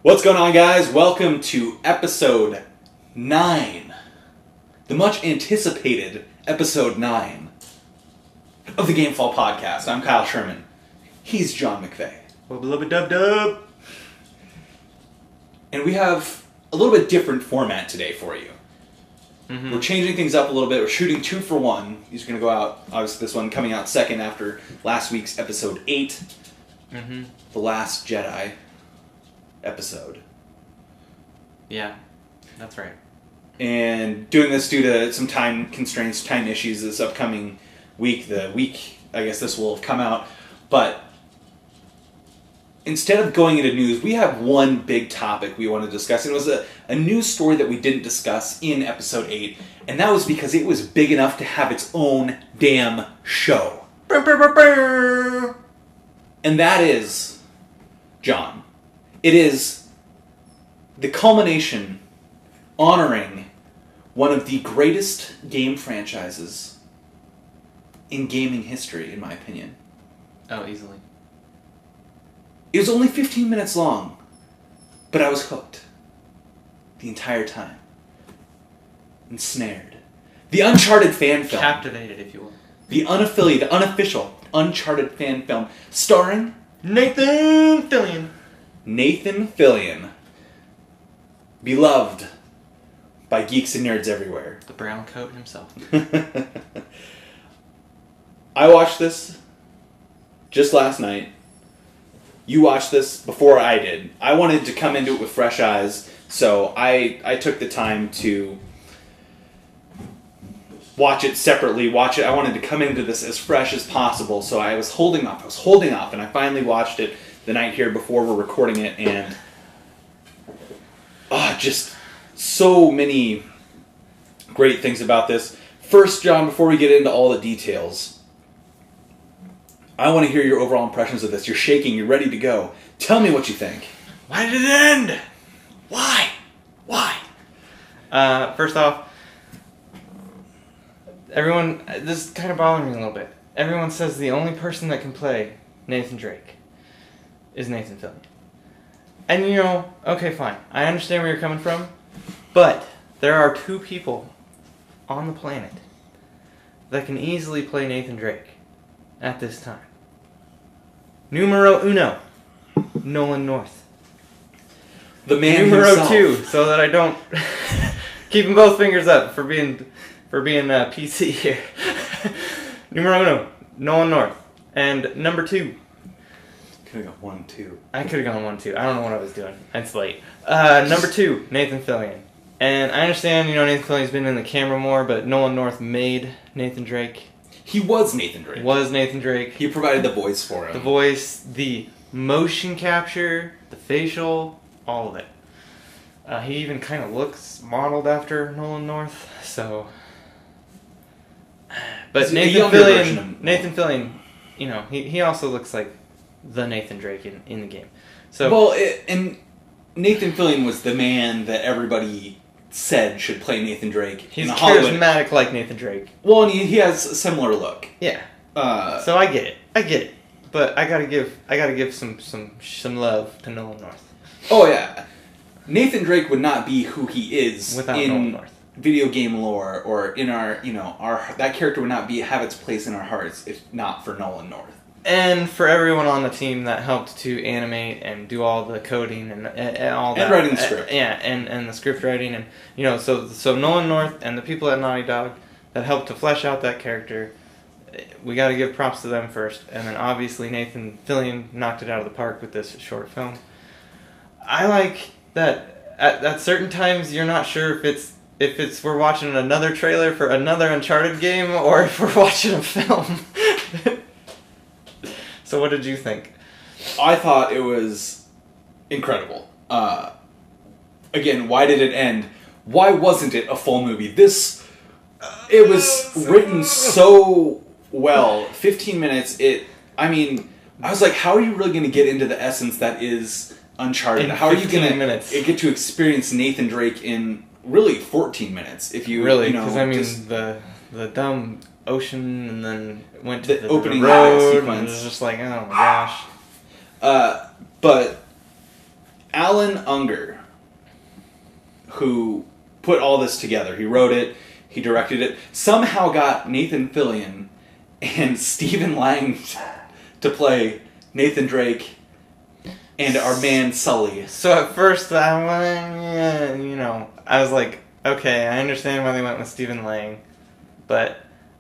What's going on, guys? Welcome to episode 9. The much anticipated episode 9 of the Gamefall podcast. I'm Kyle Sherman. He's John McVeigh. Wubba-lubba-dub-dub. And we have a little bit different format today for you. Mm-hmm. We're changing things up a little bit. We're shooting 2 for 1. These are going to go out, obviously this one coming out second after last week's episode 8. Mm-hmm. The Last Jedi episode. Yeah, that's right. And doing this due to some time constraints, time issues this upcoming week. The week, I guess this will have come out. But instead of going into news, we have one big topic we want to discuss. And it was a news story that we didn't discuss in episode 8. And that was because it was big enough to have its own damn show. And that is, John, it is the culmination honoring one of the greatest game franchises in gaming history, in my opinion. Oh, easily. It was only 15 minutes long, but I was hooked the entire time. Ensnared. The Uncharted fan film. Captivated, if you will. The unaffiliated, unofficial Uncharted fan film starring Nathan Fillion. Nathan Fillion. Beloved by geeks and nerds everywhere. The brown coat himself. I watched this just last night. You watched this before I did. I wanted to come into it with fresh eyes, so I took the time to watch it separately. I wanted to come into this as fresh as possible, so I was holding off, and I finally watched it the night here before we're recording it, and just so many great things about this. First, John, before we get into all the details, I want to hear your overall impressions of this. You're shaking. You're ready to go. Tell me what you think. Why did it end? Why? First off, everyone, this is kind of bothering me a little bit. Everyone says the only person that can play Nathan Drake is Nathan Fillion. And okay, fine. I understand where you're coming from, but there are 2 people on the planet that can easily play Nathan Drake at this time. Numero uno, Nolan North. The man Numero himself. 2, so that I don't keeping both fingers up for being PC here. Numero uno, Nolan North, and number 2. Could have got 1, 2. I could have gone 1, 2. I don't know what I was doing. It's late. Number 2, Nathan Fillion. And I understand, Nathan Fillion's been in the camera more, but Nolan North made Nathan Drake. He was Nathan Drake. He provided the voice for him. The voice, the motion capture, the facial, all of it. He even kind of looks modeled after Nolan North, so... But Nathan Fillion, he also looks like the Nathan Drake in the game. So and Nathan Fillion was the man that everybody said should play Nathan Drake. He's charismatic like Nathan Drake. Well, and he has a similar look. Yeah. So I get it. But I gotta give some love to Nolan North. Oh yeah, Nathan Drake would not be who he is without in Nolan North. Video game lore, or in our that character would not have its place in our hearts if not for Nolan North. And for everyone on the team that helped to animate and do all the coding and all that. And writing the script. And the script writing. And, so Nolan North and the people at Naughty Dog that helped to flesh out that character, we got to give props to them first. And then obviously Nathan Fillion knocked it out of the park with this short film. I like that at certain times you're not sure if it's we're watching another trailer for another Uncharted game or if we're watching a film. So what did you think? I thought it was incredible. Again, why did it end? Why wasn't it a full movie? It was written so well. 15 minutes, I was like, how are you really going to get into the essence that is Uncharted? How are you going to get to experience Nathan Drake in really 14 minutes? If you really, because the dumb ocean and then went to the opening road sequence. and it was just like, oh my gosh. But Alan Unger, who put all this together, he wrote it, he directed it, somehow got Nathan Fillion and Stephen Lang to play Nathan Drake and our man Sully. So at first I went, I was like, okay, I understand why they went with Stephen Lang, but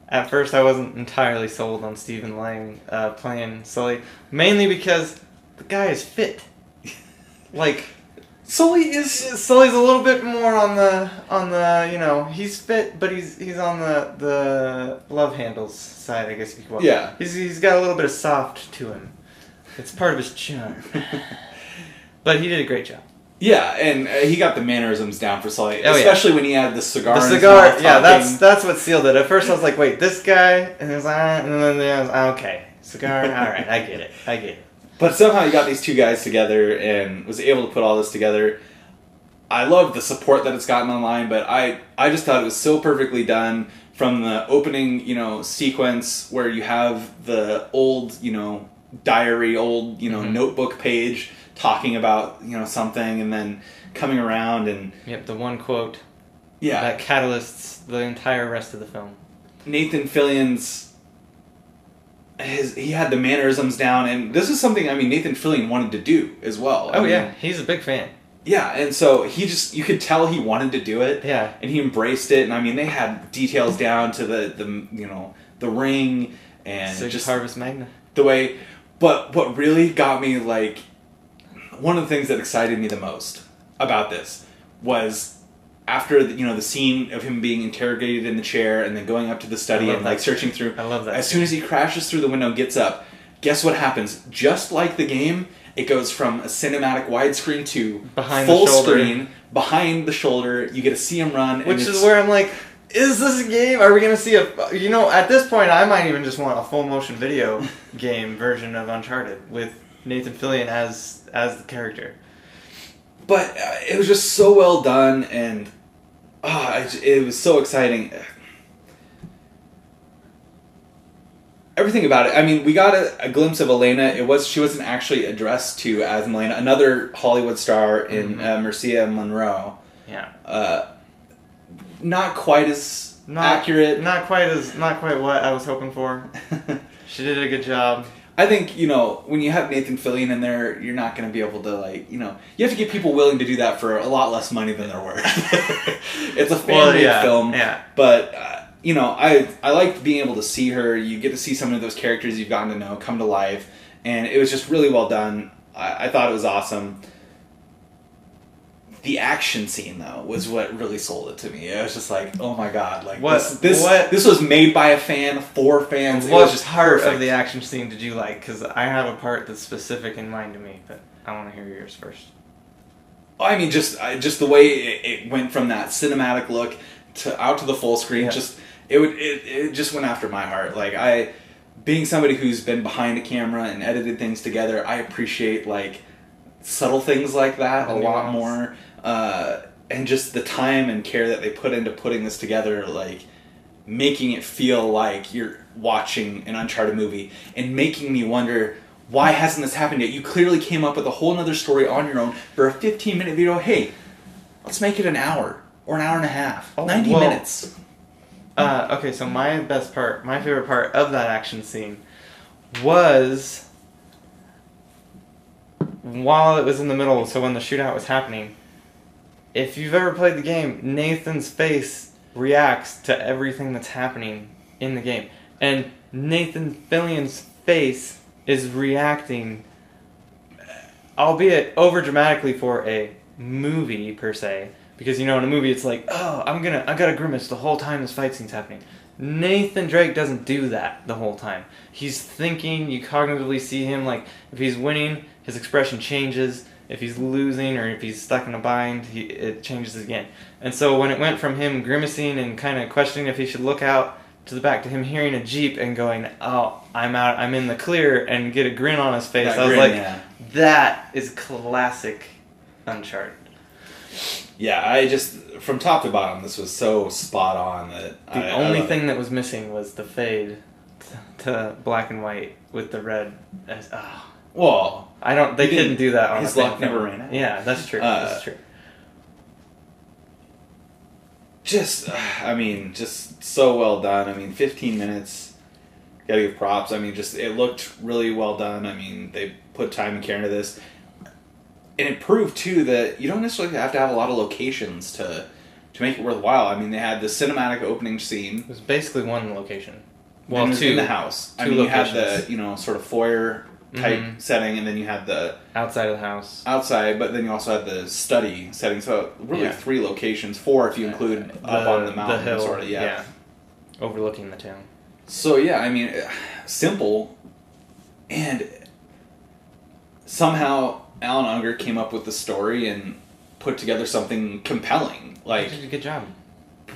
at first I wasn't entirely sold on Stephen Lang playing Sully, mainly because the guy is fit. Like, Sully's a little bit more on the he's fit, but he's on the love handles side, I guess you could call it. Yeah. He's got a little bit of soft to him. It's part of his charm. But he did a great job. Yeah, and he got the mannerisms down for Sully, Oh, especially when he had the cigar. The in his cigar, mouth yeah, talking. that's what sealed it. At first I was like, wait, this guy, and then I was okay, cigar, all right, I get it. But somehow he got these two guys together and was able to put all this together. I love the support that it's gotten online, but I just thought it was so perfectly done from the opening, sequence where you have the old, diary, old, notebook page talking about, something, and then coming around and... Yep, the one quote yeah, that catalysts the entire rest of the film. Nathan Fillion's... he had the mannerisms down, and this is something, Nathan Fillion wanted to do as well. Yeah, he's a big fan. Yeah, and so you could tell he wanted to do it. Yeah. And he embraced it, and they had details down to the ring and So just Harvest Magna. the way. But what really got me, one of the things that excited me the most about this was after the scene of him being interrogated in the chair and then going up to the study and searching through. I love that. As soon as he crashes through the window and gets up, guess what happens? Just like the game, it goes from a cinematic widescreen to behind full the shoulder. screen, behind the shoulder. You get to see him run. Which is where I'm like, is this a game? Are we going to see at this point, I might even just want a full motion video game version of Uncharted with Nathan Fillion as the character. But it was just so well done, and it was so exciting. Everything about it. We got a glimpse of Elena. She wasn't actually addressed to as Elena, another Hollywood star in Marcia Monroe. Yeah. Not quite as accurate. Not quite what I was hoping for. She did a good job. I think, when you have Nathan Fillion in there, you're not going to be able to, you have to get people willing to do that for a lot less money than they're worth. It's a fan-made film. Yeah. But, I liked being able to see her. You get to see some of those characters you've gotten to know come to life. And it was just really well done. I thought it was awesome. The action scene, though, was what really sold it to me. It was just like, oh my god, this was made by a fan, for fans. It was just part perfect. of the action scene did you like? Because I have a part that's specific in mind to me, but I want to hear yours first. Just the way it went from that cinematic look out to the full screen. Yeah. It just went after my heart. Being somebody who's been behind a camera and edited things together, I appreciate subtle things like that a lot more. And just the time and care that they put into putting this together, making it feel like you're watching an Uncharted movie and making me wonder, why hasn't this happened yet? You clearly came up with a whole other story on your own for a 15-minute video. Hey, let's make it an hour or an hour and a half. 90 minutes. Okay, so my favorite part of that action scene was while it was in the middle, so when the shootout was happening. If you've ever played the game, Nathan's face reacts to everything that's happening in the game. And Nathan Fillion's face is reacting, albeit over dramatically for a movie per se. Because in a movie it's like, oh, I gotta grimace the whole time this fight scene's happening. Nathan Drake doesn't do that the whole time. He's thinking, you cognitively see him, if he's winning, his expression changes. If he's losing or if he's stuck in a bind, it changes again. And so when it went from him grimacing and kind of questioning if he should look out to the back to him hearing a Jeep and going, oh, I'm in the clear, and get a grin on his face, I was like, that is classic Uncharted. Yeah, from top to bottom, this was so spot on that the only thing that was missing was the fade to black and white with the red. Well, They couldn't do that on his a luck film. never ran out. Yeah, that's true. That's true. Just so well done. I mean, 15 minutes. Gotta give props. I mean, it looked really well done. I mean, they put time and care into this. And it proved, too, that you don't necessarily have to have a lot of locations to make it worthwhile. I mean, they had the cinematic opening scene. It was basically one location. Well, two. In the house. Two locations. You had the, sort of foyer type setting, and then you had the... outside of the house. Outside, but then you also had the study setting. So really 3 locations, 4 if you include up on the mountain. The hill, sort of, yeah. Overlooking the town. So, yeah, I mean, simple. And somehow Alan Unger came up with the story and put together something compelling. Like, he did a good job.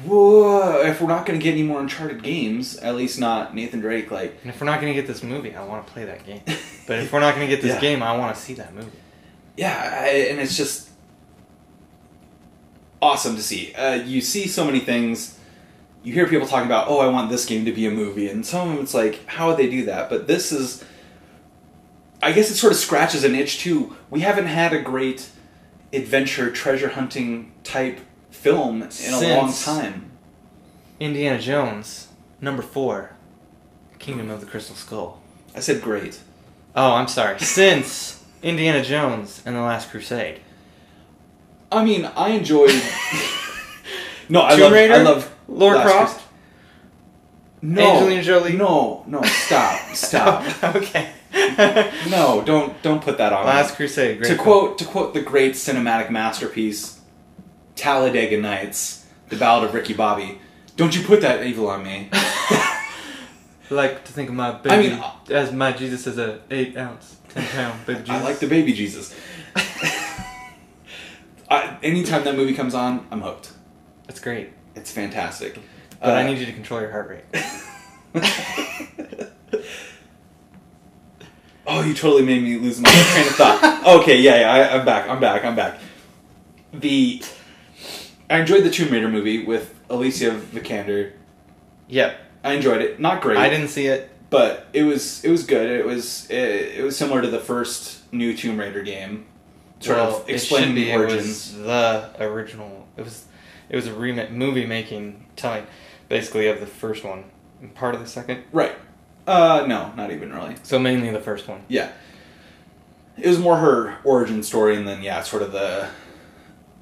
Whoa, if we're not going to get any more Uncharted games, at least not Nathan Drake, like... And if we're not going to get this movie, I want to play that game. But if we're not going to get this game, I want to see that movie. Yeah, and it's just awesome to see. You see so many things. You hear people talking about, I want this game to be a movie, and some of them it's like, how would they do that? But this is... I guess it sort of scratches an itch, too. We haven't had a great adventure, treasure hunting type film in a long time. Indiana Jones, number 4, Kingdom of the Crystal Skull. I said great. Oh, I'm sorry. Since Indiana Jones and the Last Crusade. I mean, I enjoyed... No, I love Lara Croft? No. Angelina Jolie? No, stop. Okay. No, don't put that on Last me. Crusade, great to quote the great cinematic masterpiece, Talladega Nights, The Ballad of Ricky Bobby. Don't you put that evil on me. I like to think of my baby as my Jesus as a 8-ounce, 10-pound baby Jesus. I like the baby Jesus. Anytime that movie comes on, I'm hooked. That's great. It's fantastic. But I need you to control your heart rate. Oh, you totally made me lose my train of thought. Okay, yeah, I'm back. I enjoyed the Tomb Raider movie with Alicia Vikander. Yep. I enjoyed it. Not great. I didn't see it. But it was good. It was similar to the first new Tomb Raider game. Sort of explaining the origins. It was the original. It was a movie making telling basically of the first one and part of the second. Right. No, not even really. So mainly the first one. Yeah. It was more her origin story, and then sort of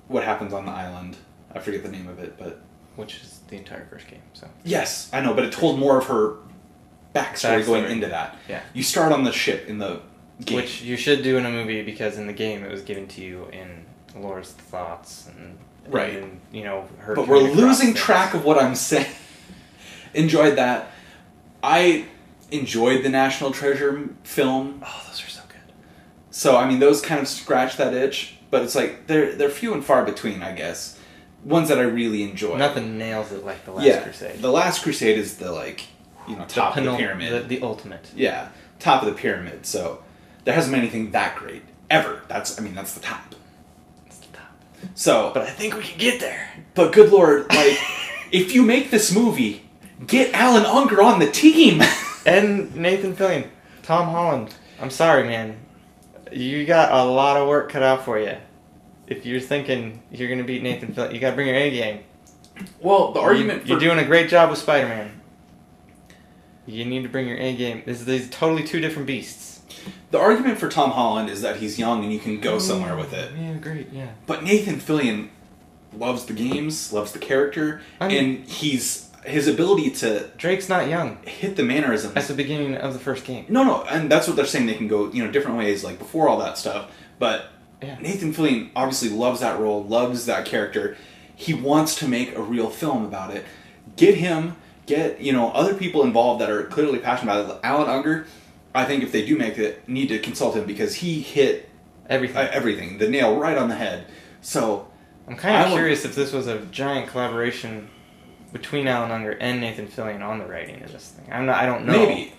what happens on the island. I forget the name of it, but which is the entire first game. So yes, I know, but it told more of her backstory going into that. Yeah. You start on the ship in the game, which you should do in a movie because in the game it was given to you in Laura's thoughts and right, and, her. But we're losing track of what I'm saying. Enjoyed that. I enjoyed the National Treasure film. Oh, those are so good. So, I mean, those kind of scratch that itch, but it's like, they're few and far between, I guess. Ones that I really enjoy. Nothing nails it like The Last Crusade. The Last Crusade is the, top of the pyramid. The ultimate. Yeah, top of the pyramid, so there hasn't been anything that great, ever. That's the top. It's the top. So... But I think we can get there. But good lord, if you make this movie, get Alan Unger on the team! And Nathan Fillion. Tom Holland. I'm sorry, man. You got a lot of work cut out for you. If you're thinking you're going to beat Nathan Fillion, you got to bring your A game. Well, the argument You're doing a great job with Spider-Man. You need to bring your A game. These are totally two different beasts. The argument for Tom Holland is that he's young and you can go somewhere with it. Yeah, great, yeah. But Nathan Fillion loves the games, loves the character, and his ability to... Drake's not young. Hit the mannerisms. At the beginning of the first game. No, and that's what they're saying. They can go, different ways, before all that stuff. But Nathan Fillion obviously loves that role, loves that character. He wants to make a real film about it. Get other people involved that are clearly passionate about it. Alan Unger, I think if they do make it, need to consult him because he hit everything, the nail right on the head. So I'm kind of curious if this was a giant collaboration between Alan Unger and Nathan Fillion on the writing of this thing. I don't know. Maybe.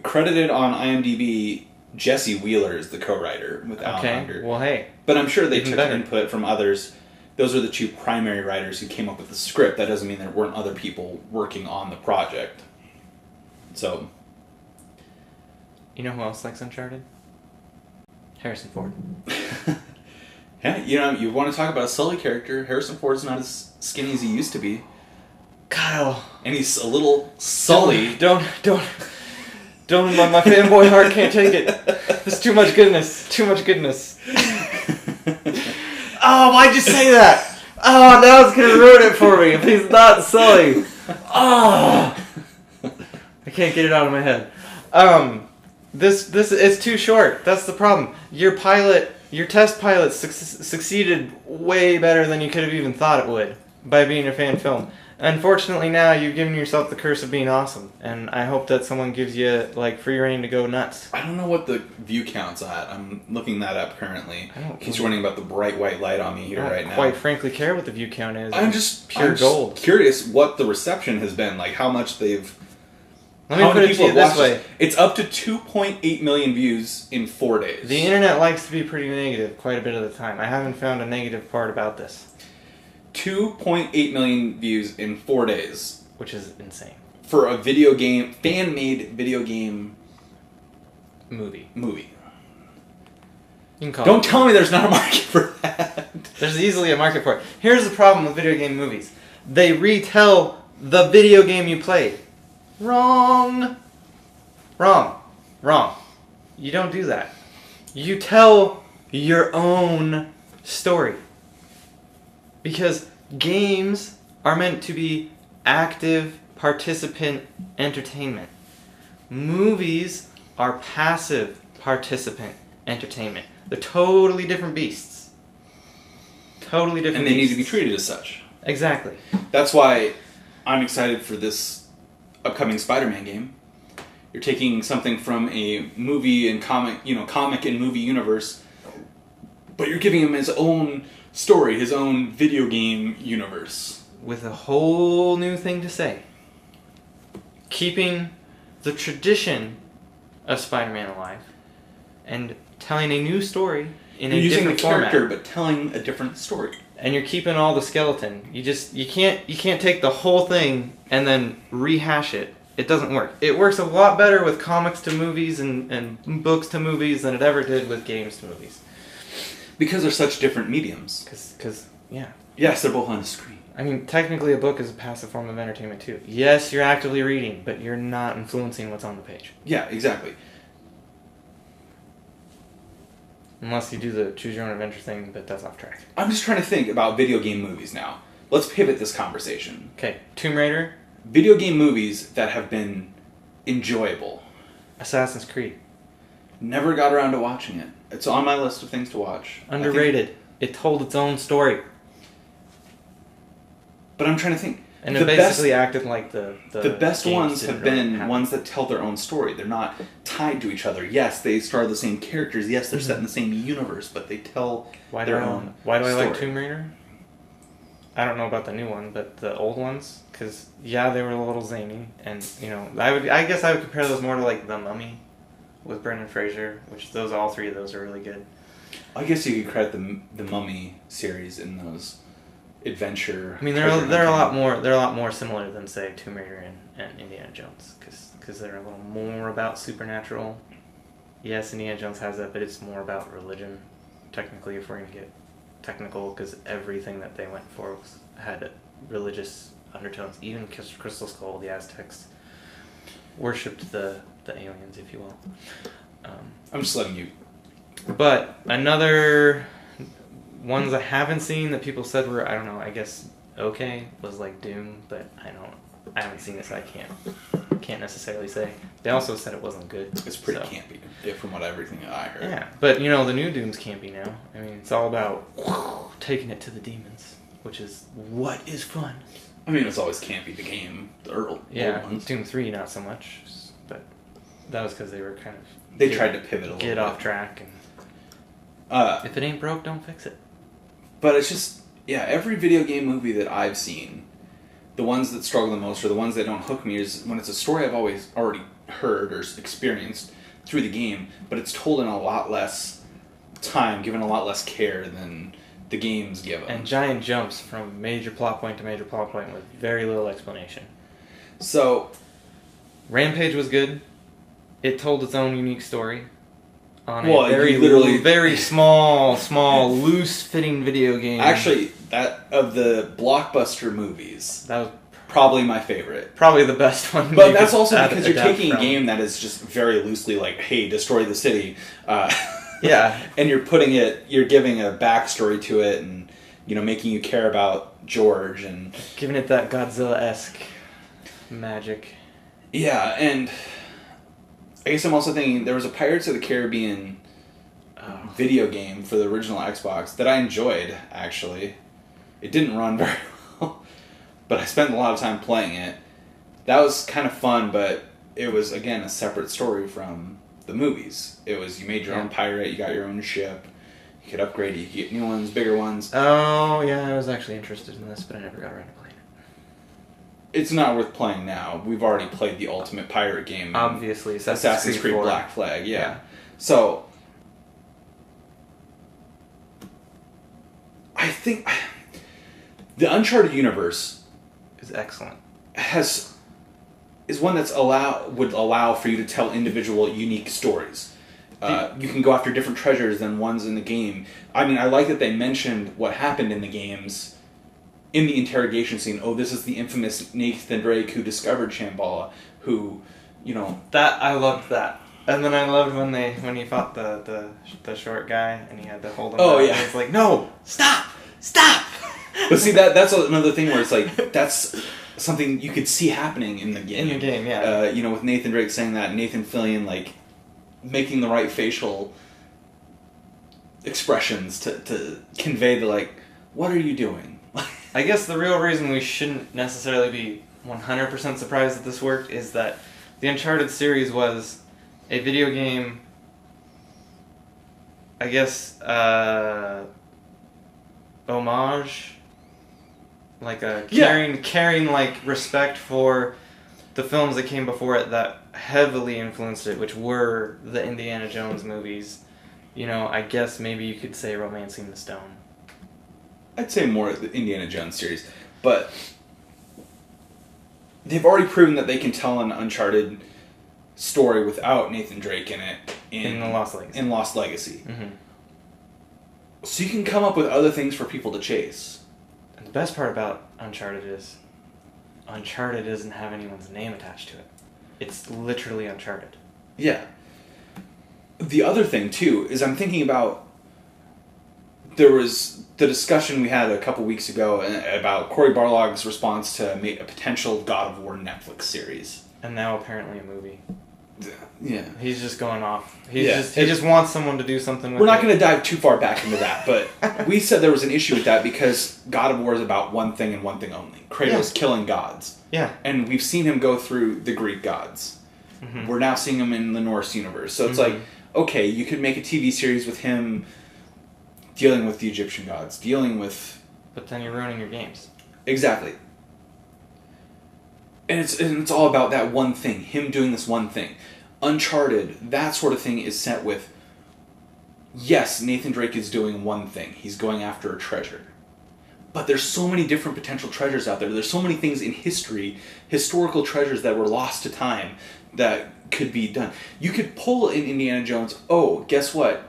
Credited on IMDb, Jesse Wheeler is the co-writer with Alan Unger. Well, hey. But I'm sure they took input from others. Those are the two primary writers who came up with the script. That doesn't mean there weren't other people working on the project. So. You know who else likes Uncharted? Harrison Ford. Yeah, you know, you want to talk about a Sully character. Harrison Ford's not as skinny as he used to be. Kyle. And he's a little Sully. Don't. My fanboy heart can't take it. There's too much goodness. Too much goodness. Oh, why'd you say that? Oh, now it's gonna ruin it for me if he's not Sully. Oh, I can't get it out of my head. This it's too short. That's the problem. Your test pilot succeeded way better than you could have even thought it would by being a fan film. Unfortunately, now you've given yourself the curse of being awesome, and I hope that someone gives you like free reign to go nuts. I don't know what the view count's at. I'm looking that up currently. He's running about the bright white light on me here right now. Quite frankly, care what the view count is. I'm just gold. Curious what the reception has been, like how much they've. Let me put it to you this way: it's up to 2.8 million views in 4 days. The internet likes to be pretty negative quite a bit of the time. I haven't found a negative part about this. 2.8 million views in 4 days. Which is insane. For a video game, fan-made video game movie. You can Don't tell me there's not a market for that. There's easily a market for it. Here's the problem with video game movies. They retell the video game you played. Wrong. You don't do that. You tell your own story. Because games are meant to be active participant entertainment. Movies are passive participant entertainment. They're totally different beasts. Totally different And they beasts. need to be treated as such. Exactly. That's why I'm excited for this upcoming Spider-Man game. You're taking something from a movie and comic and movie universe, but you're giving him his own story, his own video game universe. With a whole new thing to say. Keeping the tradition of Spider-Man alive and telling a new story in a different format. Using the character, but telling a different story. And you're keeping all the skeleton. You can't take the whole thing and then rehash it. It doesn't work. It works a lot better with comics to movies and books to movies than it ever did with games to movies. Because they're such different mediums. Because yeah. Yes, they're both on the screen. I mean, technically a book is a passive form of entertainment too. Yes, you're actively reading, but you're not influencing what's on the page. Yeah, exactly. Unless you do the choose your own adventure thing, but that's off track. I'm just trying to think about video game movies now. Let's pivot this conversation. Okay, Tomb Raider. Video game movies that have been enjoyable. Assassin's Creed. Never got around to watching it. It's on my list of things to watch. Underrated. It told its own story. But I'm trying to think. And it basically acted like the best ones have been ones that tell their own story. They're not tied to each other. Yes, they star the same characters. Yes, they're set in the same universe, but they tell their own Why do I story. like Tomb Raider? I don't know about the new one, but the old ones, because yeah, they were a little zany, and I guess I would compare those more to like The Mummy with Brendan Fraser, which all three of those are really good. I guess you could credit the Mummy series in those adventure. I mean, they're a lot more similar than say Tomb Raider and Indiana Jones, because they're a little more about supernatural. Yes, Indiana Jones has that, but it's more about religion. Technically, if we're gonna get technical, because everything that they went for had religious undertones. Even Crystal Skull, the Aztecs worshipped the aliens, if you will. I'm just letting you. But another ones I haven't seen that people said were, I don't know, I guess okay, was like Doom, but I haven't seen it, so I can't necessarily say. They also said it wasn't good. It's pretty campy, from everything that I heard. Yeah, but the new Doom's campy now. I mean, it's all about taking it to the demons, which is what is fun. I mean, it's always campy, the game, the old ones. Doom 3 not so much, but that was because they were kind of... They tried to pivot a little bit. Get off track, and if it ain't broke, don't fix it. But it's just, every video game movie that I've seen, the ones that struggle the most or the ones that don't hook me is when it's a story I've always already heard or experienced through the game, but it's told in a lot less time, given a lot less care than the games give them. And giant jumps from major plot point to major plot point with very little explanation. So, Rampage was good. It told its own unique story. on a very small, loose-fitting video game. Actually, that of the blockbuster movies, that was probably my favorite. Probably the best one. But that's also because you're taking a game that is just very loosely like, hey, destroy the city. Yeah. And you're giving a backstory to it and, making you care about George and... Giving it that Godzilla-esque magic. Yeah, and I guess I'm also thinking there was a Pirates of the Caribbean video game for the original Xbox that I enjoyed, actually. It didn't run very well, but I spent a lot of time playing it. That was kind of fun, but it was, again, a separate story from the movies. It was, you made your own pirate, you got your own ship, you could upgrade it, you could get new ones, bigger ones. Oh, yeah, I was actually interested in this, but I never got around to playing it. It's not worth playing now. We've already played the ultimate pirate game. Obviously, Assassin's Creed Black Flag, yeah. So, I think the Uncharted universe is excellent. Is one that's would allow for you to tell individual, unique stories. You can go after different treasures than ones in the game. I mean, I like that they mentioned what happened in the games in the interrogation scene. Oh, this is the infamous Nathan Drake who discovered Shambhala, who, That, I loved that. And then I loved when he fought the short guy and he had to hold him Oh, down. yeah. It's like, no, stop! But see, that's another thing where it's like, that's something you could see happening in the game. In the game, yeah. With Nathan Drake saying that, Nathan Fillion, like, making the right facial expressions to convey the, like, what are you doing? I guess the real reason we shouldn't necessarily be 100% surprised that this worked is that the Uncharted series was a video game, I guess, homage, like a caring like respect for the films that came before it that heavily influenced it, which were the Indiana Jones movies. I guess maybe you could say Romancing the Stone. I'd say more the Indiana Jones series, but they've already proven that they can tell an Uncharted story without Nathan Drake in it In Lost Legacy. In Lost Legacy. Mm-hmm. So you can come up with other things for people to chase. And the best part about Uncharted is Uncharted doesn't have anyone's name attached to it. It's literally Uncharted. Yeah. The other thing, too, is I'm thinking about... There was the discussion we had a couple weeks ago about Cory Barlog's response to a potential God of War Netflix series. And now apparently a movie. Yeah. He's just going off. He just wants someone to do something with it. We're not going to dive too far back into that, but we said there was an issue with that because God of War is about one thing and one thing only. Kratos killing gods. Yeah. And we've seen him go through the Greek gods. Mm-hmm. We're now seeing him in the Norse universe. So it's like, okay, you could make a TV series with him dealing with the Egyptian gods, dealing with... But then you're ruining your games. Exactly. And it's all about that one thing, him doing this one thing. Uncharted, that sort of thing is set with, yes, Nathan Drake is doing one thing. He's going after a treasure. But there's so many different potential treasures out there. There's so many things in history, historical treasures that were lost to time that could be done. You could pull in Indiana Jones, oh, guess what?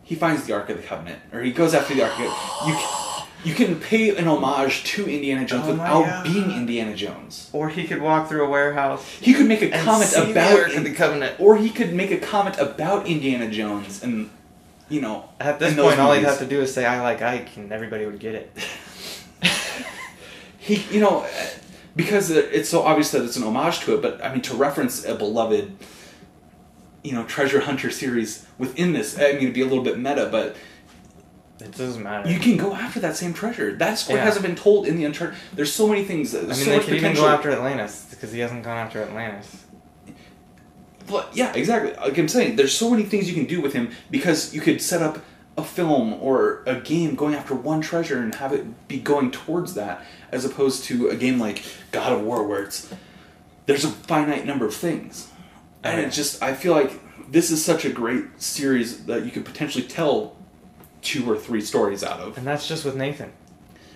He finds the Ark of the Covenant, or he goes after the Ark of the Covenant. You can pay an homage to Indiana Jones without being Indiana Jones. Or he could walk through a warehouse. He could make a comment about the Ark of the Covenant. Or he could make a comment about Indiana Jones, and at this point, all he'd have to do is say, "I like Ike," and everybody would get it. Because it's so obvious that it's an homage to it. But I mean, to reference a beloved, treasure hunter series within this, I mean, it'd be a little bit meta, but. It doesn't matter. You can go after that same treasure. That story hasn't been told in the Uncharted. There's so many things. They could even go after Atlantis, because he hasn't gone after Atlantis. But, yeah, exactly. Like I'm saying, there's so many things you can do with him, because you could set up a film or a game going after one treasure and have it be going towards that, as opposed to a game like God of War, where there's a finite number of things. And it's just, I feel like this is such a great series that you could potentially tell 2 or 3 stories out of. And that's just with Nathan.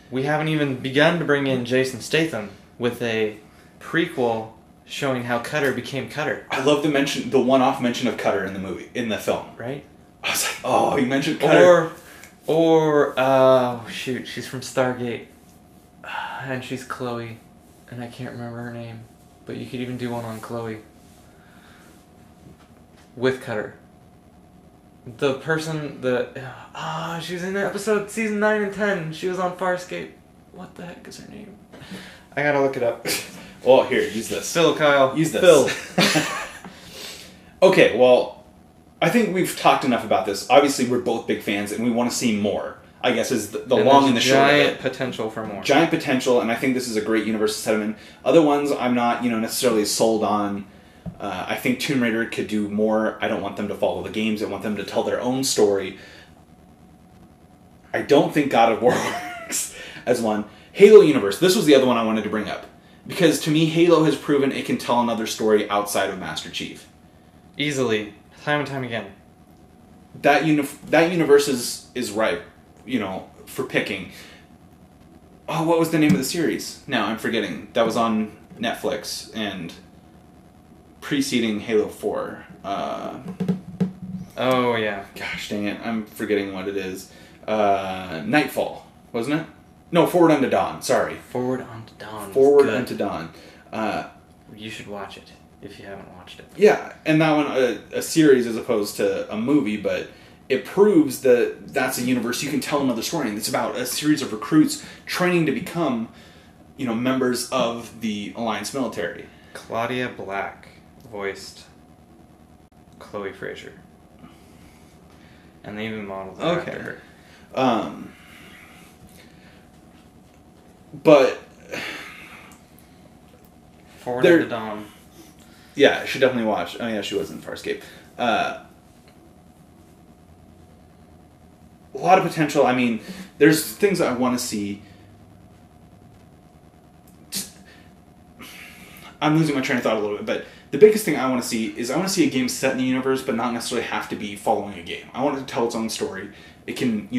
We haven't even begun to bring in Jason Statham with a prequel showing how Cutter became Cutter. I love the one-off mention of Cutter in the film. Right? I was like, oh, he mentioned Cutter. Oh shoot, she's from Stargate, and she's Chloe, and I can't remember her name, but you could even do one on Chloe with Cutter. The person she was in episode season 9 and 10. She was on Farscape. What the heck is her name? I gotta look it up. Well, here, use this. Phil, Kyle. Use this. Phil. Okay, well, I think we've talked enough about this. Obviously, we're both big fans, and we want to see more. I guess is the long and the short of it. Giant potential for more. Giant potential, and I think this is a great universe to set them in. Other ones, I'm not, necessarily sold on. I think Tomb Raider could do more. I don't want them to follow the games. I want them to tell their own story. I don't think God of War works as one. Halo universe. This was the other one I wanted to bring up. Because to me, Halo has proven it can tell another story outside of Master Chief. Easily. Time and time again. That universe is ripe, for picking. Oh, what was the name of the series? Now I'm forgetting. That was on Netflix and preceding Halo 4. Oh, yeah. Gosh dang it. I'm forgetting what it is. Nightfall, wasn't it? No, Forward Unto Dawn. Sorry. Forward Unto Dawn. Forward Unto Dawn. You should watch it if you haven't watched it. Yeah, and that one, a series as opposed to a movie, but it proves that that's a universe you can tell another story, and it's about a series of recruits training to become, members of the Alliance military. Claudia Black voiced Chloe Fraser. And they even modeled it after her. But Forward Unto Dawn. Yeah, I should definitely watch. Oh yeah, she was in Farscape. A lot of potential. I mean, there's things I want to see. I'm losing my train of thought a little bit, but the biggest thing I want to see is I want to see a game set in the universe, but not necessarily have to be following a game. I want it to tell its own story. It can,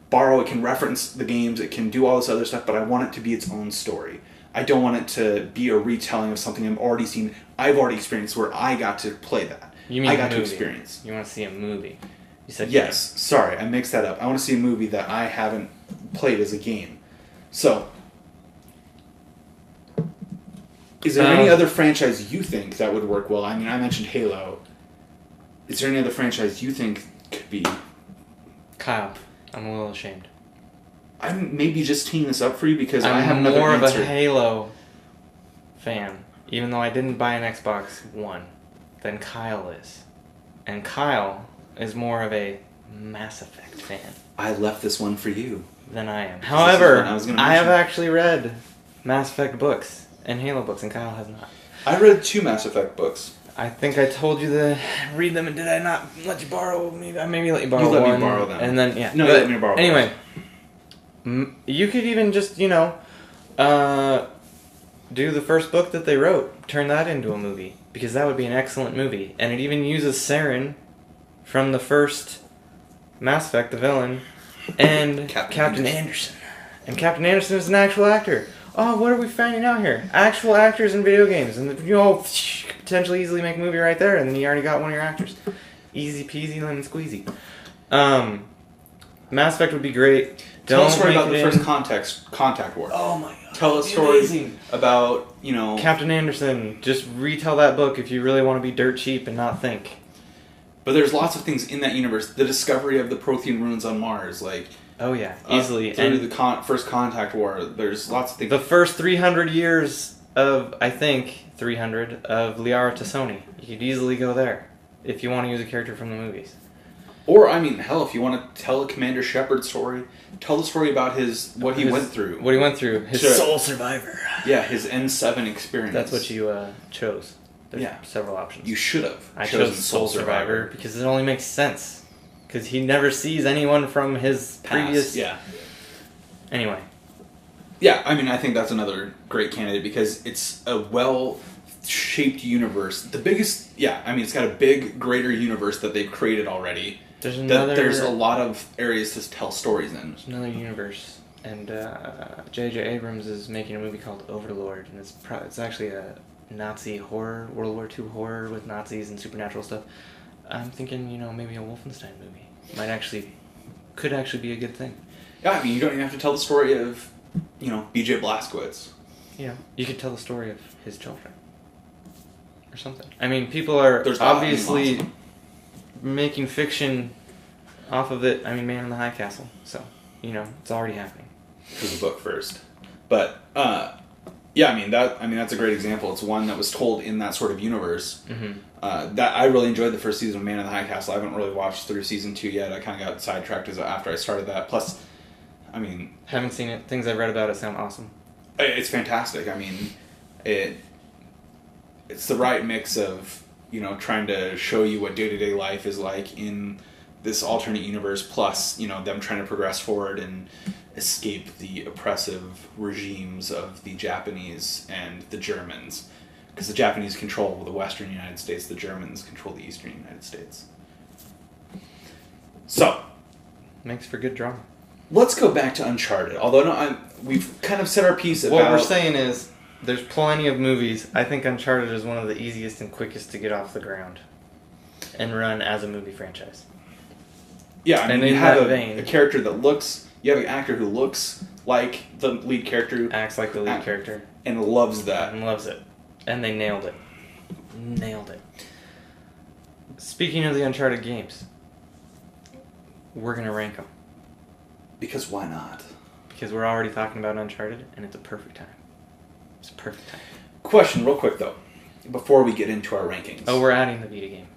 borrow, it can reference the games, it can do all this other stuff, but I want it to be its own story. I don't want it to be a retelling of something I've already seen, I've already experienced, where I got to play that. You mean I got movie. to experience. You want to see a movie. You said yes. Game. Sorry, I mixed that up. I want to see a movie that I haven't played as a game. So, is there any other franchise you think that would work well? I mean, I mentioned Halo. Is there any other franchise you think could be? Kyle, I'm a little ashamed. I'm maybe just teeing this up for you because I have another more answer. of a Halo fan, even though I didn't buy an Xbox One, than Kyle is. And Kyle is more of a Mass Effect fan. I left this one for you. Than I am. However, I have mention. actually read Mass Effect books and Halo books, and Kyle has not. I read 2 Mass Effect books. I think I told you to read them, and did I not let you borrow? Maybe let you borrow You let one. me borrow them. And then, yeah. No, you let me borrow anyway, you could even just, do the first book that they wrote. Turn that into a movie. Because that would be an excellent movie. And it even uses Saren from the first Mass Effect, the villain, and Captain Anderson. And Captain Anderson is an actual actor. Oh, what are we finding out here? Actual actors in video games. And, potentially easily make a movie right there, and then you already got one of your actors. Easy peasy, lemon squeezy. Mass Effect would be great. Tell a story about the first contact war. Oh my god. Tell a story about, Captain Anderson. Just retell that book if you really want to be dirt cheap and not think. But there's lots of things in that universe. The discovery of the Prothean ruins on Mars, oh yeah, easily. Through the first contact war, there's lots of things. The first 300 years of, I think, 300 of Liara Tassoni. You could easily go there if you want to use a character from the movies. Or, hell, if you want to tell a Commander Shepard story, tell the story about what he went through. What he went through. His sole survivor. Yeah, his N7 experience. That's what you chose. There's yeah. several options. You should have. I chose Soul Survivor because it only makes sense. Because he never sees anyone from his previous... Yeah. Anyway. Yeah, I think that's another great candidate because it's a well-shaped universe. The biggest... Yeah, it's got a big, greater universe that they've created already. There's a lot of areas to tell stories in. There's another universe. And J.J. Abrams is making a movie called Overlord. And it's actually a Nazi horror, World War II horror with Nazis and supernatural stuff, I'm thinking, maybe a Wolfenstein movie could actually be a good thing. Yeah, I mean, you don't even have to tell the story of, B.J. Blazkowicz. You could tell the story of his children. Or something. I mean, people are There's obviously making fiction off of it. I mean, Man in the High Castle. So, it's already happening. For the book first. But, that's a great example. It's one that was told in that sort of universe. Mm-hmm. That I really enjoyed the first season of Man in the High Castle. I haven't really watched through season 2 yet. I kind of got sidetracked after I started that. Plus, I mean... Haven't seen it. Things I've read about it sound awesome. It's fantastic. I mean, it's the right mix of, trying to show you what day-to-day life is like in this alternate universe, plus, them trying to progress forward and escape the oppressive regimes of the Japanese and the Germans. Because the Japanese control the western United States, the Germans control the eastern United States. So. Makes for good drama. Let's go back to Uncharted. Although we've kind of said our piece about... What we're saying is, there's plenty of movies. I think Uncharted is one of the easiest and quickest to get off the ground and run as a movie franchise. Yeah, I mean, and you have a character that looks... You have an actor who looks like the lead character. Acts like the lead character. And loves that. And loves it. And they nailed it. Nailed it. Speaking of the Uncharted games, we're going to rank them. Because why not? Because we're already talking about Uncharted, and it's a perfect time. It's a perfect time. Question, real quick, though, before we get into our rankings. Oh, we're adding the Vita game.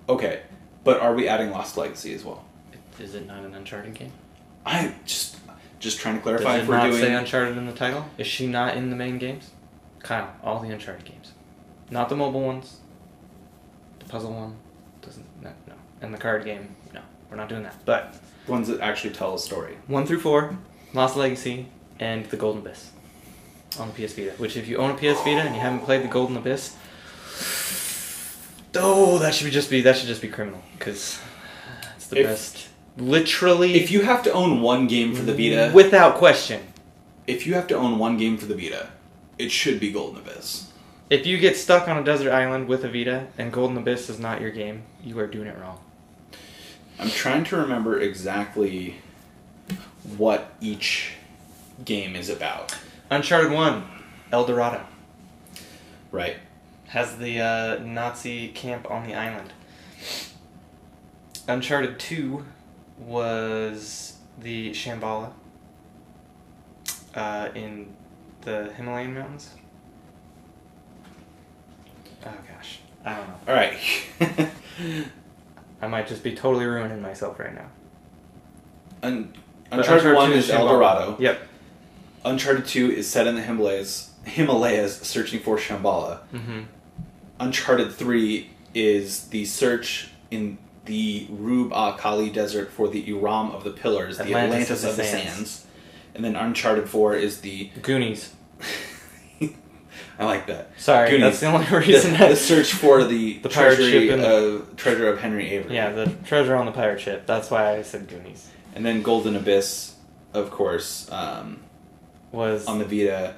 Okay, but are we adding Lost Legacy as well? Is it not an Uncharted game? I just trying to clarify if we're doing... Does it not say Uncharted in the title? Is she not in the main games? Kyle, all the Uncharted games. Not the mobile ones. The puzzle one. No. And the card game. No, we're not doing that. But... ones that actually tell a story. 1 through 4, Lost Legacy, and The Golden Abyss on the PS Vita. Which, if you own a PS Vita and you haven't played The Golden Abyss, that should just be criminal, because it's the best. Literally, if you have to own one game for the Vita, without question, if you have to own one game for the Vita, it should be Golden Abyss. If you get stuck on a desert island with a Vita and Golden Abyss is not your game, you are doing it wrong. I'm trying to remember exactly what each game is about. Uncharted 1, El Dorado. Right. Has the Nazi camp on the island. Uncharted 2 was the Shambhala in the Himalayan mountains. Oh gosh, I don't know. All right. I might just be totally ruining myself right now. Uncharted 1 is El Dorado. Yep. Uncharted 2 is set in the Himalayas searching for Shambhala. Mm-hmm. Uncharted 3 is the search in the Rub al Khali desert for the Iram of the Pillars, the Atlantis of the Sands. And then Uncharted 4 is the... Goonies. I like that. Sorry, Goonies. That's the only reason. The search for the treasure of Henry Avery. Yeah, the treasure on the pirate ship. That's why I said Goonies. And then Golden Abyss, of course, was on the Vita.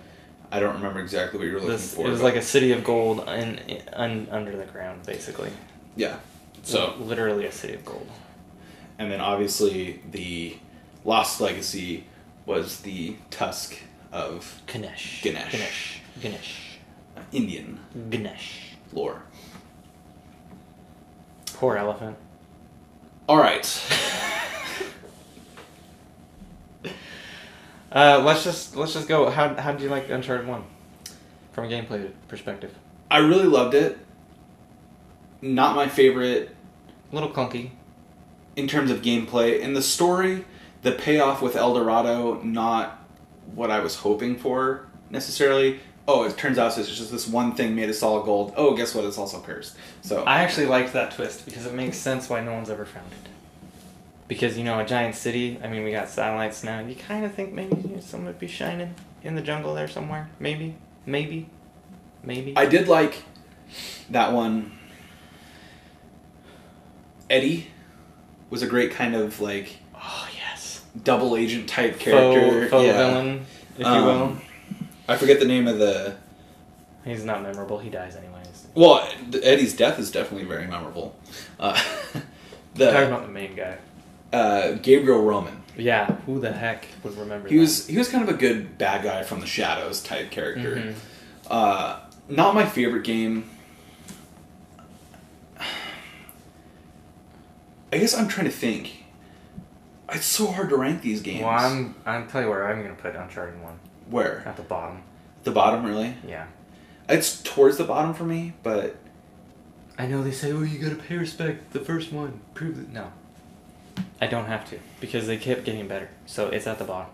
I don't remember exactly what you were looking for. It was like a city of gold under the ground, basically. Yeah. So literally a city of gold. And then obviously the Lost Legacy was the tusk of Ganesh. Indian Ganesh. lore. Poor elephant. All right. Let's just go. How did you like Uncharted 1 from a gameplay perspective? I really loved it. Not my favorite. A little clunky. In terms of gameplay. In the story, the payoff with El Dorado, not what I was hoping for, necessarily. Oh, it turns out it's just this one thing made of solid gold. Oh, guess what? It's also cursed. So I actually liked that twist, because it makes sense why no one's ever found it. Because, a giant city, I mean, we got satellites now. You kind of think maybe someone would be shining in the jungle there somewhere. Maybe. I did like that one. Eddie was a great kind of, like... Oh, yes. Double agent type character. Faux villain, if you will. I forget the name of the He's not memorable. He dies anyways. Well, Eddie's death is definitely very memorable. I'm talking about the main guy. Gabriel Roman. Yeah, who the heck would remember He was kind of a good bad guy from the shadows type character. Mm-hmm. Not my favorite game. I guess I'm trying to think. It's so hard to rank these games. Well, I'm tell you where I'm going to put Uncharted 1. Where? At the bottom. The bottom, really? Yeah. It's towards the bottom for me, but... I know they say, oh, you gotta pay respect the first one. Prove it. No. I don't have to, because they kept getting better. So it's at the bottom.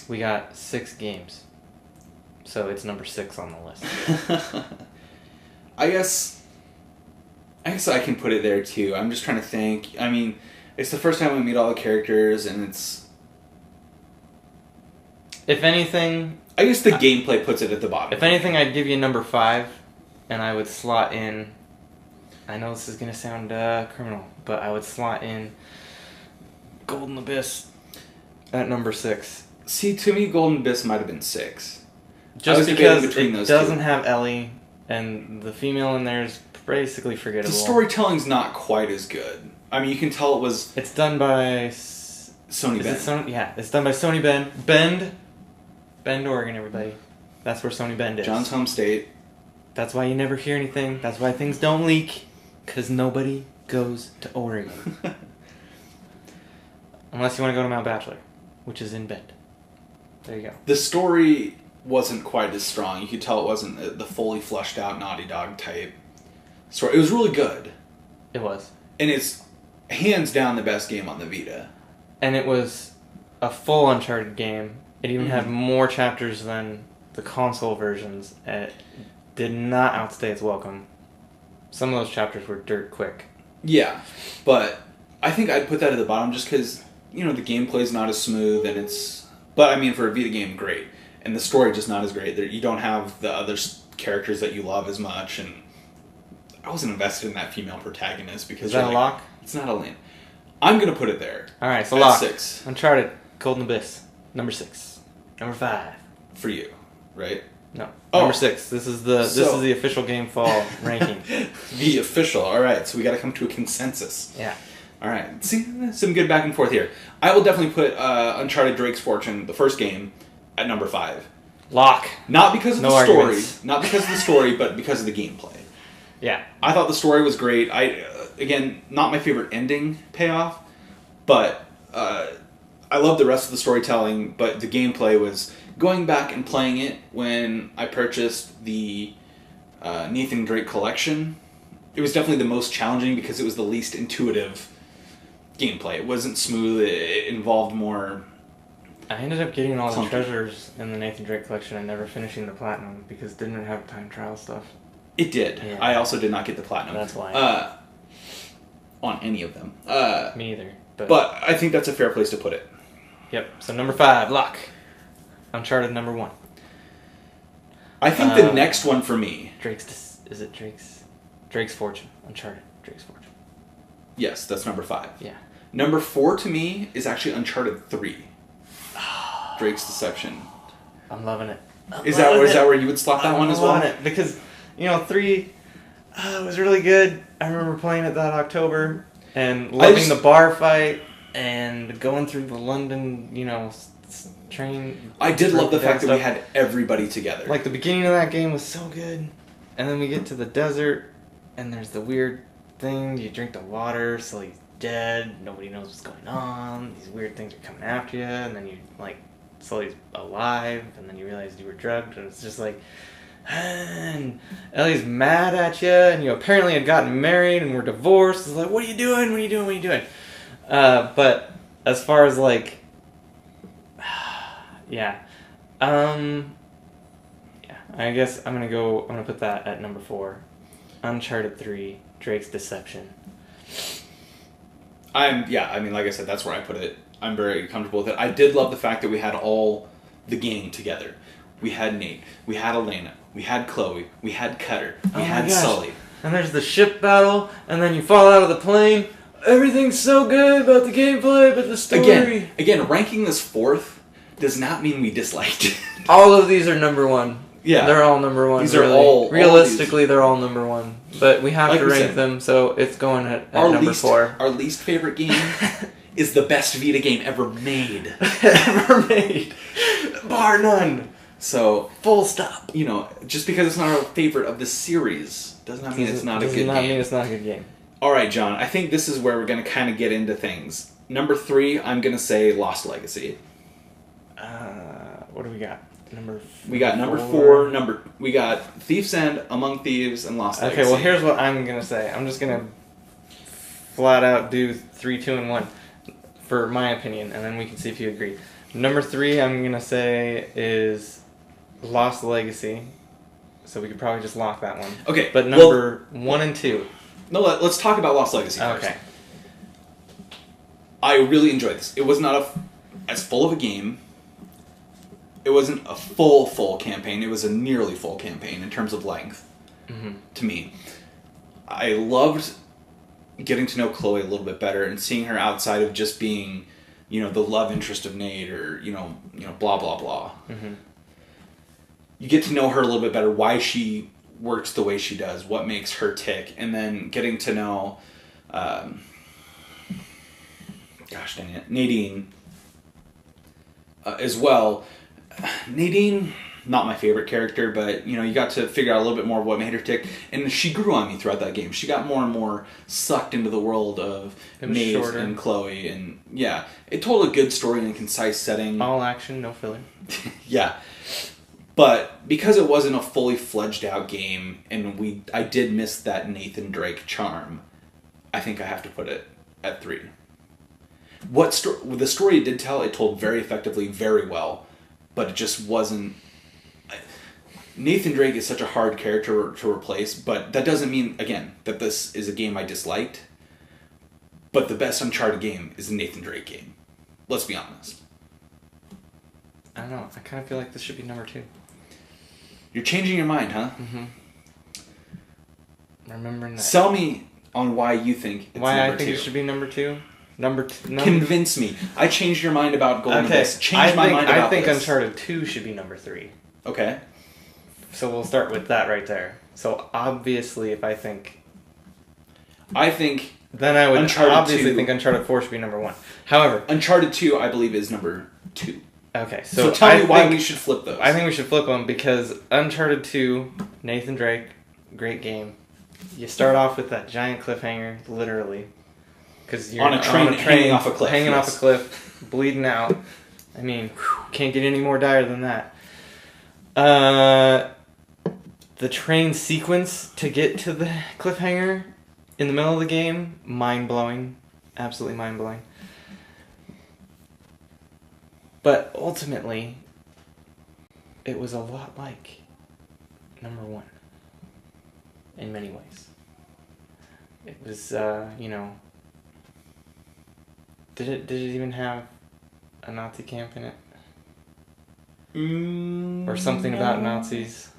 We got 6 games. So it's number 6 on the list. I guess I can put it there too. I'm just trying to think. I mean, it's the first time we meet all the characters, and it's... If anything... I guess the gameplay puts it at the bottom. If anything, I'd give you number 5, and I would slot in... I know this is going to sound criminal, but I would slot in Golden Abyss at number 6. See, to me, Golden Abyss might have been 6. Just because it doesn't have Ellie, and the female in there is basically forgettable. The storytelling's not quite as good. I mean, you can tell it was... It's done by... Sony Bend. Yeah, it's done by Sony Bend. Bend, Oregon, everybody. That's where Sony Bend is. John's home state. That's why you never hear anything. That's why things don't leak. Because nobody goes to Oregon. Unless you want to go to Mount Bachelor, which is in Bend. There you go. The story wasn't quite as strong. You could tell it wasn't the fully fleshed out Naughty Dog type story. It was really good. It was. And it's hands down the best game on the Vita. And it was a full Uncharted game. It even had more chapters than the console versions. It did not outstay its welcome. Some of those chapters were dirt quick. Yeah, but I think I'd put that at the bottom just because, you know, the gameplay's not as smooth and it's... But, I mean, for a Vita game, great. And the story just not as great. You don't have the other characters that you love as much, and I wasn't invested in that female protagonist because... Is that a lock? It's not a lane. I'm going to put it there. Alright, so lock. 6. Uncharted, Golden Abyss, number 6. Number 5. For you, right? No. Number 6. This is the official Game Fall ranking. The official. All right. So we got to come to a consensus. Yeah. All right. See, some good back and forth here. I will definitely put Uncharted Drake's Fortune, the first game, at number 5. Lock. Not because of the story. Arguments. Not because of the story, but because of the gameplay. Yeah. I thought the story was great. Again, not my favorite ending payoff, but I love the rest of the storytelling, but the gameplay was... Going back and playing it when I purchased the Nathan Drake collection, it was definitely the most challenging because it was the least intuitive gameplay. It wasn't smooth. It involved more... I ended up getting all the treasures in the Nathan Drake collection and never finishing the platinum because it didn't have time trial stuff. It did. Yeah. I also did not get the platinum. That's why. On any of them. Me either. But I think that's a fair place to put it. Yep. So number 5, lock. Uncharted number 1. I think the next one for me... Drake's Fortune. Uncharted. Drake's Fortune. Yes, that's number 5. Yeah. Number 4 to me is actually Uncharted 3. Drake's Deception. I'm loving it. Is that where you would slot that one as well? I'm loving it because, 3 was really good. I remember playing it that October and loving the bar fight and going through the London, train. I did love the fact that we had everybody together. Like, the beginning of that game was so good. And then we get to the desert, and there's the weird thing. You drink the water, so he's dead. Nobody knows what's going on. These weird things are coming after you, and then you, slowly he's alive, and then you realize you were drugged, and it's just like... And Ellie's mad at you, and you apparently had gotten married and were divorced. It's like, what are you doing? What are you doing? What are you doing? But as far as, yeah. I guess I'm gonna put that at number 4. Uncharted 3, Drake's Deception. Like I said, that's where I put it. I'm very comfortable with it. I did love the fact that we had all the gang together. We had Nate, we had Elena, we had Chloe, we had Cutter, we had Sully. And there's the ship battle, and then you fall out of the plane. Everything's so good about the gameplay, but the story... Again, ranking this 4th, does not mean we disliked it. All of these are number one. Yeah. They're all number one. These really. are all... Realistically, they're all number one. But we have Like to we rank said, them, so it's going at number 4. Our least favorite game is the best Vita game ever made. Ever made. Bar none. So, full stop. You know, just because it's not our favorite of the series does not mean it's not a good game. Does not mean it's not a good game. All right, John. I think this is where we're going to kind of get into things. Number 3, I'm going to say Lost Legacy. What do we got? We got number 4. We got Thief's End, Among Thieves, and Lost Legacy. Okay, well, here's what I'm going to say. I'm just going to flat out do 3, 2, and 1 for my opinion, and then we can see if you agree. Number 3, I'm going to say is Lost Legacy. So we could probably just lock that one. Okay. But number 1 and 2. No, let's talk about Lost Legacy first. Okay. I really enjoyed this. It was not as full of a game. It wasn't a full campaign. It was a nearly full campaign in terms of length, to me. I loved getting to know Chloe a little bit better and seeing her outside of just being, the love interest of Nate or, blah, blah, blah. Mm-hmm. You get to know her a little bit better, why she works the way she does, what makes her tick, and then getting to know, gosh dang it, Nadine as well. Nadine, not my favorite character, but you got to figure out a little bit more of what made her tick, and she grew on me throughout that game. She got more and more sucked into the world of Nate and Chloe, and yeah, it told a good story in a concise setting. All action, no filler. Yeah, but because it wasn't a fully fledged out game, and I did miss that Nathan Drake charm, I think I have to put it at 3. The story it did tell, it told very effectively, very well. But it just wasn't... Nathan Drake is such a hard character to replace, but that doesn't mean, again, that this is a game I disliked. But the best Uncharted game is the Nathan Drake game. Let's be honest. I don't know. I kind of feel like this should be number 2. You're changing your mind, huh? Mm-hmm. Remembering that. Sell me on why you think it's why number 2. I think it should be number 2. Convince me. I changed your mind about Golden Abyss. I think Uncharted 2 should be number 3. Okay. So we'll start with that right there. So obviously, if I think... Then I would obviously think Uncharted 4 should be number 1. However... Uncharted 2, I believe, is number 2. Okay, so tell me why we should flip those. I think we should flip them because Uncharted 2, Nathan Drake, great game. You start off with that giant cliffhanger, literally. Because you're on a train hanging off a cliff. Off a cliff, bleeding out. I mean, can't get any more dire than that. The train sequence to get to the cliffhanger in the middle of the game, mind-blowing. Absolutely mind-blowing. But ultimately, it was a lot like number 1. In many ways. It was, Did it even have a Nazi camp in it? Or something about Nazis?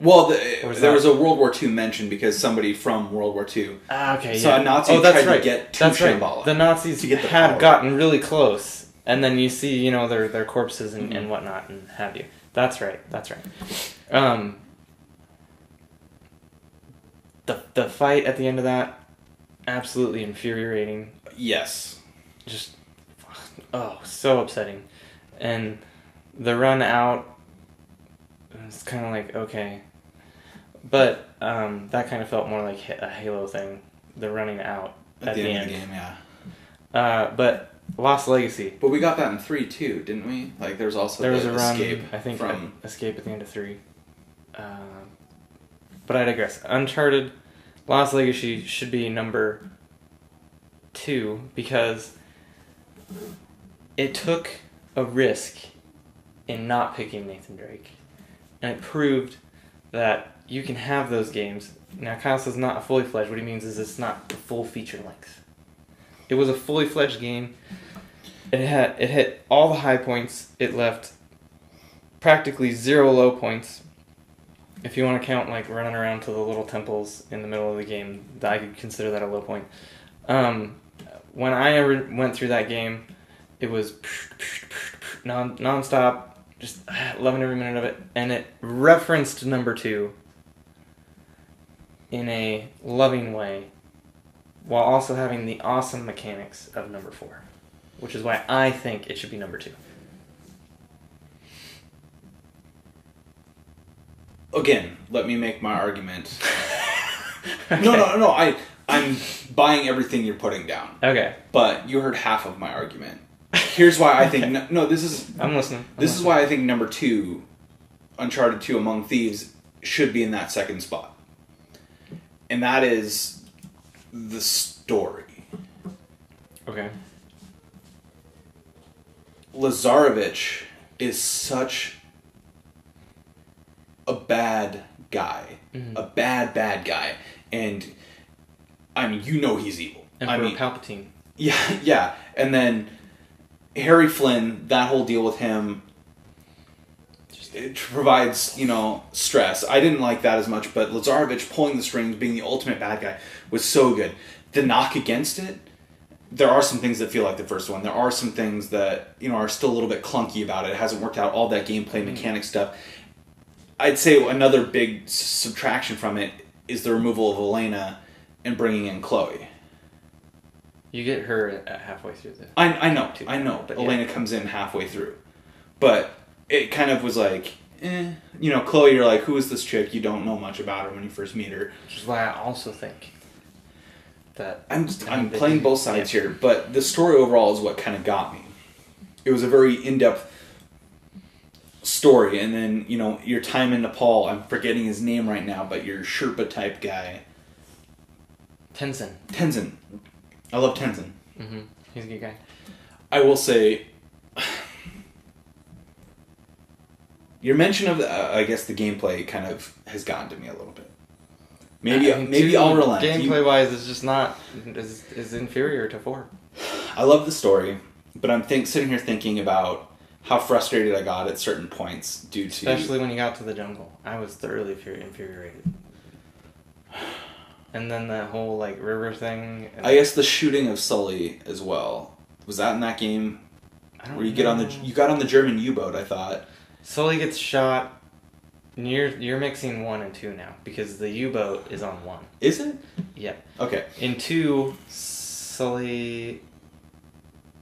Well, there was a World War II mention because somebody from World War II. Okay, so a Nazi tried to get to Shambhala. Right. The Nazis had gotten really close, and then you see, their corpses and whatnot and have you. That's right. The fight at the end of that, absolutely infuriating. Yes. Just, so upsetting. And the run out, it's kind of like, okay. But that kind of felt more like a Halo thing, the running out at the end of the game, yeah. But Lost Legacy. But we got that in 3 too, didn't we? Like there was also a run, escape. I think escape at the end of 3. But I digress. Uncharted, Lost Legacy should be number 2 because it took a risk in not picking Nathan Drake, and it proved that you can have those games. Now, Kyle says not a fully fledged. What he means is it's not the full feature length. It was a fully fledged game. It hit all the high points. It left practically 0 low points. If you want to count like running around to the little temples in the middle of the game, I could consider that a low point. When I went through that game, it was non-stop, just loving every minute of it. And it referenced number 2 in a loving way, while also having the awesome mechanics of number 4, which is why I think it should be number 2. Again, let me make my argument. Okay. No. I'm buying everything you're putting down. Okay. But you heard half of my argument. Here's why I think... I'm listening. This is why I think number 2, Uncharted 2 Among Thieves, should be in that second spot. And that is the story. Okay. Lazarevich is such a bad guy. Mm-hmm. A bad guy. And, I mean, you know he's evil. Emperor Palpatine. Yeah. And then Harry Flynn, that whole deal with him, it provides, stress. I didn't like that as much, but Lazarevich pulling the strings, being the ultimate bad guy, was so good. The knock against it, there are some things that feel like the first one. There are some things that, are still a little bit clunky about it. It hasn't worked out, all that gameplay mechanic stuff. I'd say another big subtraction from it is the removal of Elena and bringing in Chloe. You get her halfway through the... I know. But Elena comes in halfway through. But it kind of was like, Chloe, you're like, who is this chick? You don't know much about her when you first meet her. Which is why I also think that... I'm playing both sides here, but the story overall is what kind of got me. It was a very in-depth story, and then, your time in Nepal, I'm forgetting his name right now, but your Sherpa type guy. Tenzin. I love Tenzin. Mm-hmm. He's a good guy. I will say, your mention of I guess the gameplay kind of has gotten to me a little bit. Maybe I'll relent. Gameplay wise, it's just not is inferior to 4. I love the story, but I'm sitting here thinking about how frustrated I got at certain points due to... Especially when you got to the jungle. I was thoroughly infuriated. And then that whole, river thing... I guess the shooting of Sully as well. Was that in that game? Where you got on the German U-boat, I thought. Sully gets shot... You're mixing 1 and 2 now, because the U-boat is on 1. Is it? Yeah. Okay. In 2, Sully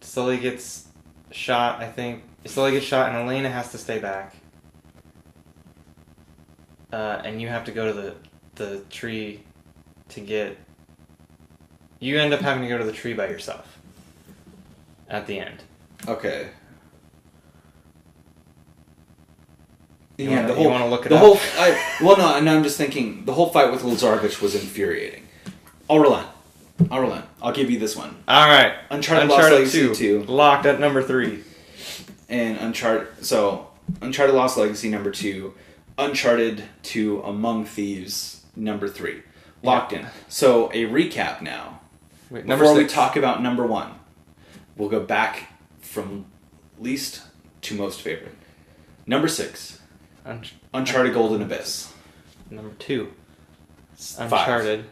gets shot, I think. Sully gets shot and Elena has to stay back. And you have to go to the tree to get... You end up having to go to the tree by yourself. At the end. Okay. You want to look it up? I'm just thinking, the whole fight with Lazarevich was infuriating. I'll relent. I'll give you this one. Alright. Uncharted Lost Legacy 2. Locked at number 3. And Uncharted Lost Legacy number 2. Uncharted 2 Among Thieves number 3. Locked in. So, a recap now. Before we talk about number 1, we'll go back from least to most favorite. Number 6. Uncharted Golden Abyss. Number 2. Five.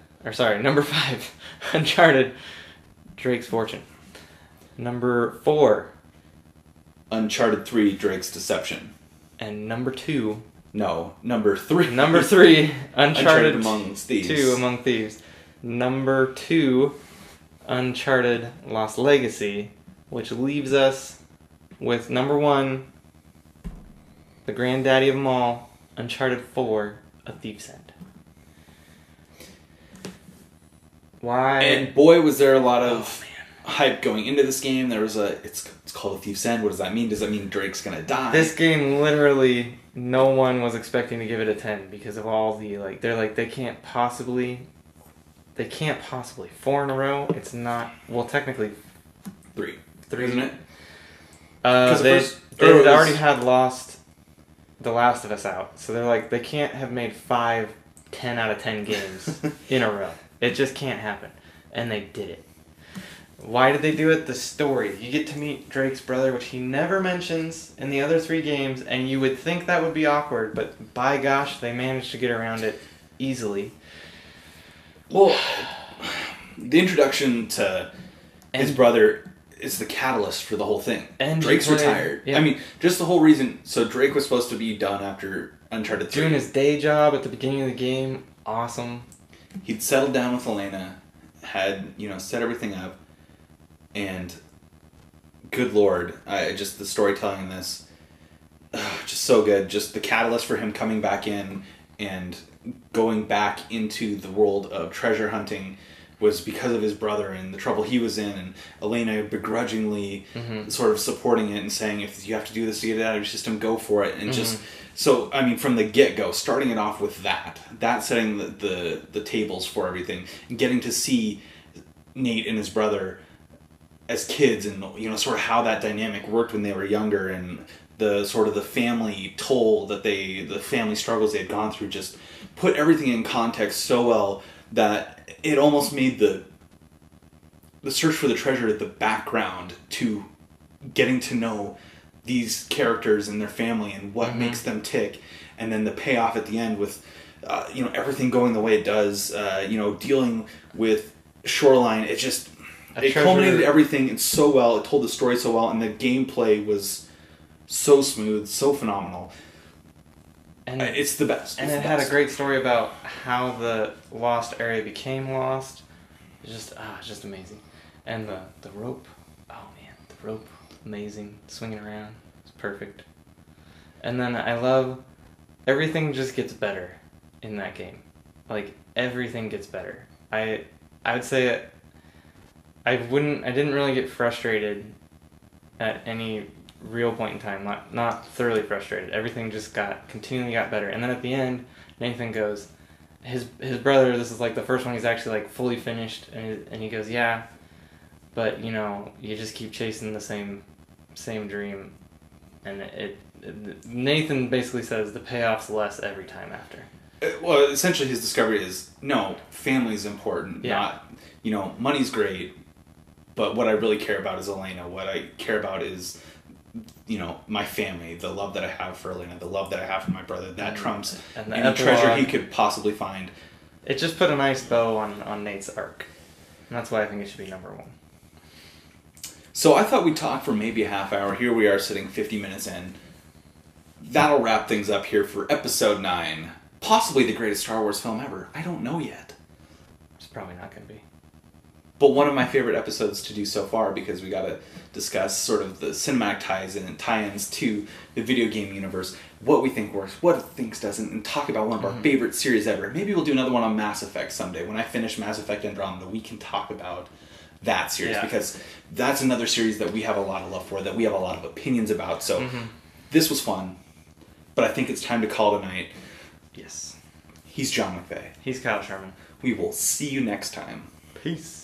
Number 5. Uncharted Drake's Fortune. Number 4. Uncharted 3 Drake's Deception. And number 2. No, number 3. Number 3. Uncharted Among Thieves. 2 Among Thieves. Number 2. Uncharted Lost Legacy. Which leaves us with number 1. The granddaddy of them all. Uncharted 4. A Thief's End. Why? And boy, was there a lot of hype going into this game. There was it's called A Thief's End. What does that mean? Does that mean Drake's gonna die? This game, literally, no one was expecting to give it a 10 because of all the, they can't possibly, 4 in a row, it's not, well, technically, 3, isn't it? They had already had lost The Last of Us out, so they're like, they can't have made 5 10 out of 10 games in a row. It just can't happen. And they did it. Why did they do it? The story. You get to meet Drake's brother, which he never mentions in the other 3 games, and you would think that would be awkward, but by gosh, they managed to get around it easily. Well, the introduction to his brother is the catalyst for the whole thing. And Drake's retired. Yeah. I mean, just the whole reason. So Drake was supposed to be done after Uncharted 3. Doing his day job at the beginning of the game, awesome. He'd settled down with Elena, had, set everything up, and good lord, just the storytelling in this, just so good. Just the catalyst for him coming back in and going back into the world of treasure hunting was because of his brother and the trouble he was in, and Elena begrudgingly sort of supporting it and saying, if you have to do this to get it out of your system, go for it. And just, so, I mean, from the get-go, starting it off with that setting the tables for everything, and getting to see Nate and his brother as kids, and, sort of how that dynamic worked when they were younger, and the sort of the family toll that the family struggles they had gone through, just put everything in context so well that it almost made the search for the treasure the background to getting to know these characters and their family and what makes them tick, and then the payoff at the end with everything going the way it does, dealing with Shoreline. It culminated everything and so well. It told the story so well, and the gameplay was so smooth, so phenomenal. And it's the best. And it had a great story about how the lost area became lost. It's just amazing. And the rope, the rope, amazing. Swinging around, it's perfect. And then I love, everything just gets better in that game. Like, everything gets better. I would say I didn't really get frustrated at any real point in time, not thoroughly frustrated. Everything just continually got better. And then at the end, Nathan goes, his brother, this is like the first one he's actually like fully finished, and he goes, yeah, but you just keep chasing the same dream, and Nathan basically says the payoff's less every time after. Well, essentially his discovery is, no, family's important, not, money's great, but what I really care about is Elena. What I care about is, my family, the love that I have for Elena, the love that I have for my brother. That trumps any treasure he could possibly find. It just put a nice bow on Nate's arc. And that's why I think it should be number 1. So I thought we'd talk for maybe a half hour. Here we are sitting 50 minutes in. That'll wrap things up here for episode 9. Possibly the greatest Star Wars film ever. I don't know yet. It's probably not going to be. But one of my favorite episodes to do so far, because we got to discuss sort of the cinematic tie-ins to the video game universe, what we think works, what things doesn't, and talk about one of our favorite series ever. Maybe we'll do another one on Mass Effect someday. When I finish Mass Effect Andromeda, we can talk about that series, because that's another series that we have a lot of love for, that we have a lot of opinions about. So this was fun, but I think it's time to call tonight. Yes. He's John McVeigh. He's Kyle Sherman. We will see you next time. Peace.